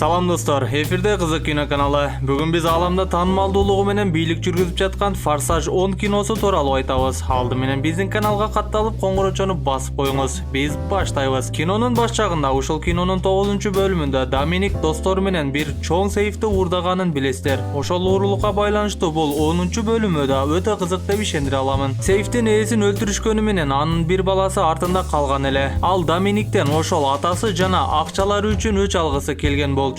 Салам достор, эфирде Кызык кино каналы. Бүгүн биз ааламда таанымалдуулугу менен бийлик жүргүзүп жаткан Форсаж 10 киносу тууралуу айтабыз. Алды менен биздин каналга катталып, коңгурочону басып коюңуз. Биз баштайбыз. Кинонун баш жагында ушул кинонун 9-бөлүмүндө Доминик достору менен бир чоң сейфти уурдаганын билесиздер. Ошол уурулукка байланыштуу бул 10-бөлүмү да өтө кызык деп ишендире аламын. Сейфтин ээсин өлтүрүшкөнү менен анын бир баласы артында калган эле. Ал Доминиктен ошол атасы жана акчалары үчүн өч алгысы келген болчу.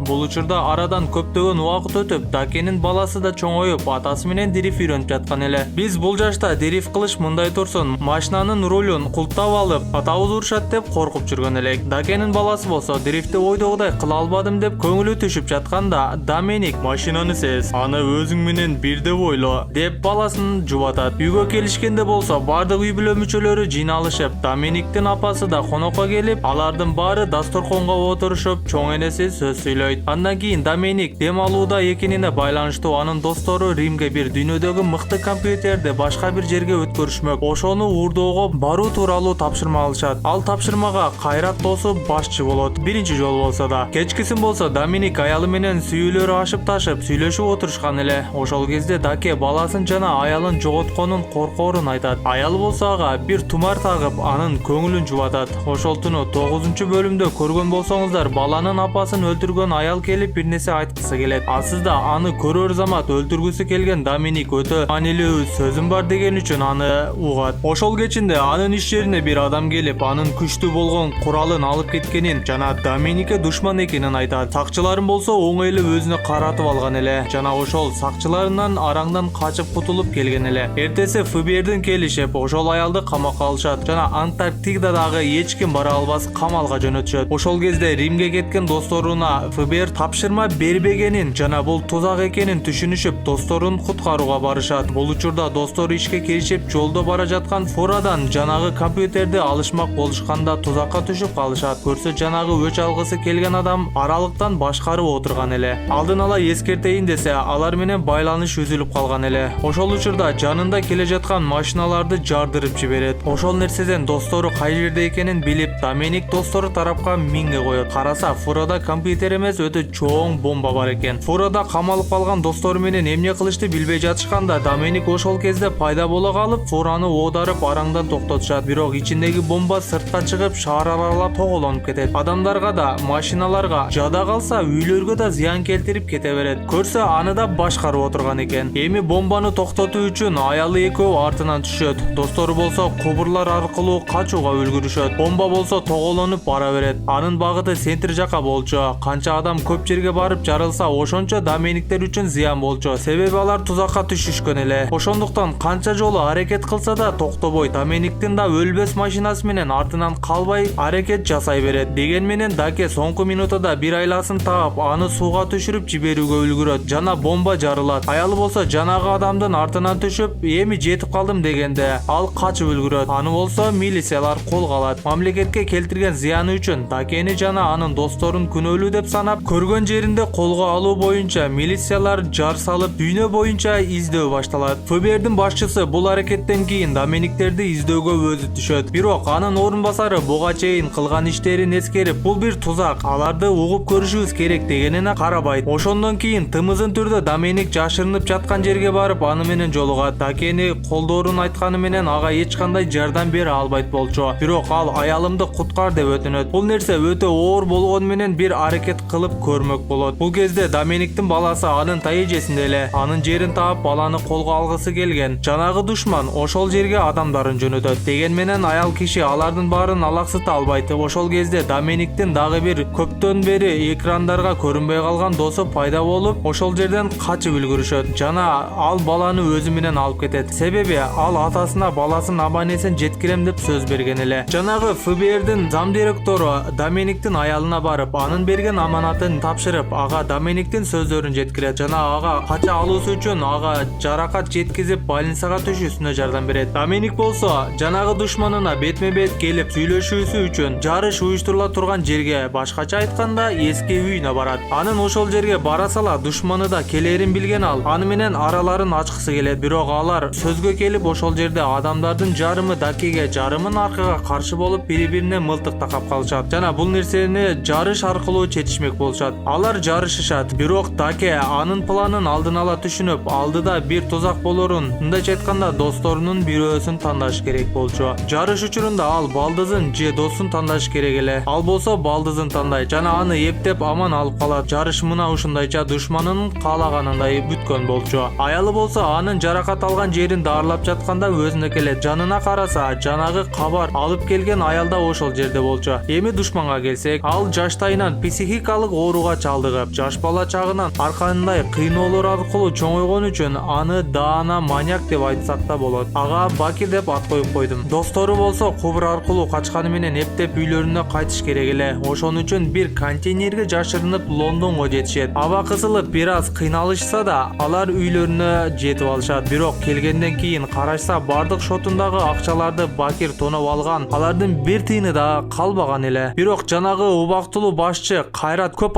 Бул учурда арадан көптөгөн убакыт өтүп, Дакенин баласы да чоңоюп, атасы менен дрифт үйрөнүп жаткан эле. Биз бул жашта дрифт кылыш мындай турсун, машинанын рулун култап алып, атабыз урушат деп коркуп жүргөн элек. Дакенин баласы болсо дрифтти ойдогудай кыла албадым деп көңүлү түшүп жатканда, Доминик машинаны сез, аны өзүң менен бир деп ойло деп баласын жубатат. Үйгө келишкенде болсо бардык үй бүлө мүчөлөрү жыйналышып, Доминиктин апасы да конокко келип, алардын баары дасторконго отурушуп, чоң энеси сөз сүйлөйт. Андан кийин Доминик дем алууда экенине байланыштуу анын достору Римге бир дүйнөдөгү мыкты компьютерди башка бир жерге өткөрүшмөк. Ошону уурдоого баруу тууралуу тапшырма алышат. Ал тапшырмага Кайрат досу башчы болот. Биринчи жолу болсо да. Кечкисин болсо Доминик аялы менен сүйүүлөрү ашып ташып сүйлөшүп отурушкан эле. Ошол кезде Даке баласын жана аялын жоготконун коркоорун айтат. Аялы болсо ага бир тумар тагып, анын көңүлүн жубатат. Ошол түнү 9-бөлүмдө көргөн болсоңуздар, баланын апасын өлтүргөн аял келип бир нерсе айткысы келет. Асызда аны көрөр замат өлтүргүсү келген Доминик өтө маанилүү сөзүм бар деген үчүн аны угат. Ошол кечинде анын иш жерине бир адам келип, анын күчтүү болгон куралын алып кеткенин жана Доминикке душман экенин айтат. Сакчыларын болсо оңой эле өзүнө каратып алган эле жана ошол сакчыларынан араңдан качып кутулуп келген эле. Эртеси ФБРдин келишип, ошол аялды камакка алышат жана Антарктидадагы эч ким бара албас камалга жөнөтүшөт. Ошол кезде Римге кеткен досторуна ФБР тапшырма бербегенин жана бул тузак экенин түшүнүшүп, досторун куткарууга барышат. Бул учурда достору ишке киришип, жолдо бара жаткан фурадан жанагы компьютерди алышмак болушканда тузакка түшүп калышат. Көрсө жанагы өч алгысы келген адам аралыктан башкарып отурган эле. Алдын ала эскертейин десе, алар менен байланыш үзүлүп калган эле. Ошол учурда жанында келе жаткан машиналарды жардырып жиберет. Ошол нерседен достору кай жерде экенин билип, Доминик достору тарапка минге коет. Караса, фурада компьютер эмес, өтө чоң бомба бар экен. Фурада камалып калган достору менен эмне кылышты билбей жатышканда, Доминик ошол кезде пайда боло калып, фураны оодарып араңдан токтотушат. Бирок ичиндеги бомба сыртка чыгып, шаар аралап тоголонуп кетет. Адамдарга да, машиналарга жада калса, үйлөргө да зыян келтирип кете берет. Көрсө, аны да башкарып отурган экен. Эми бомбаны токтотуу үчүн аялы экөө артынан түшөт. Достору болсо кубурлар аркылуу качууга үлгүрүшөт. Бомба болсо тоголонуп бара берет. Анын багыты центр жака болчу. Канча адам көп жерге барып жарылса, ошончо Доминиктер үчүн зыян болчу. Себеби алар тузакка түшүшкөн эле. Ошондуктан канча жолу аракет кылса да токтобой, Доминиктин да өлбөс машинасы менен артынан калбай аракет жасай берет. Деген менен Даке соңку минутада бир айласын таап, аны сууга түшүрүп жиберүүгө үлгүрөт жана бомба жарылат. Аялы болсо жанагы адамдын артынан түшүп, эми жетип калдым дегенде, ал качып үлгүрөт. Аны болсо милициялар колго алат. Мамлекетке келтирген зыяны үчүн Дакени жана анын досторун күнөөлүү деп санап, көргөн жеринде колго алуу боюнча милициялар жар салып, дүйнө боюнча издөө башталат. ФБРдин башчысы бул аракеттен кийин Доминиктерди издөөгө өзү түшөт. Бирок анын орун басары буга чейин кылган иштерин эскерип, бул бир тузак, аларды угуп көрүшүбүз керек дегенине карабайт. Ошондон кийин тымызын түрдө Доминик жашырынып жаткан жерге барып, аны менен жолугат. Дакени колдоорун айтканы менен ага эч кандай жардам бере албайт болчу. Бирок ал аялымды куткар деп өтүнөт. Бул нерсе өтө оор болгону менен бир аракет кылып көрмөк болот. Бул кезде Доминиктин баласы анын тайэжесинде эле. Анын жерин таап, баланы колго алгысы келген. Жанагы душман ошол жерге адамдарын жөнөтөт. Деген менен аял киши алардын баарын алаксыта албайт. Ошол кезде Доминиктин дагы бир көптөн бери экрандарга көрүнбөй калган досу пайда болуп, ошол жерден качып үлгүрүшөт жана ал баланы өзү менен алып кетет. Себеби ал атасына баласынын абанесин жеткирем деп сөз берген эле. Жанагы ФБРдин зам директору Доминиктин аялына барып, анын берген аманатын тапшырып, ага Доминиктин сөздөрүн жеткирет жана ага кача алуусу үчүн ага жаракат жеткизип, больницага түшүүсүнө жардам берет. Доменик болсо жанагы душманына бетме-бет келип сүйлөшүүсү үчүн жарыш уюштурула турган жерге, башкача айтканда эски үйүнө барат. Анын ошол жерге бара сала душманы да келерин билген ал аны менен араларын ачкысы келет. Бирок алар сөзгө келип ошол жерде адамдардын жарымы Дакеге, жарымын аркага каршы болуп бири-бирине мылтык такап калышат жана бул нерсени жарыш аркылуу чечишмек болушат. Алар жарышышат, бирок Даке анын планын алдын ала түшүнүп, алдыда бир тузак болорун, мындайча айтканда досторунун бирөөсүн тандаш керек болчу. Жарыш учурунда ал балдызын же досун тандаш керек эле. Ал болсо балдызын тандайт жана аны эптеп аман алып калат. Жарыш мына ушундайча душманынын каалаганындай бүткөн болчу. Аялы болсо анын жаракат алган жерин дарылап жатканда өзүнө келет. Жанына караса, жанагы кабар алып келген аял да ошол жерде болчу. Эми душманга келсек, ал жаштайынан психикалык ооруга чалдыгып, жаш бала чагынан аркандай кыйноолор аркылуу чоңойгон үчүн аны даана маньяк деп айтсак да болот. Ага Бакир деп ат коюп койдум. Достору болсо кубур аркылуу качканы менен эптеп үйлөрүнө кайтыш керек эле. Ошон үчүн бир контейнерге жашырынып Лондонго жетишет. Аба кысылып бир аз кыйналышса да, алар үйлөрүнө жетип алышат. Бирок келгенден кийин карашса, бардык шотундагы акчаларды Бакир тоноп алган. Алардын бир тыйыны да калбаган эле. Бирок жанагы убактылуу башчы Кайрат көп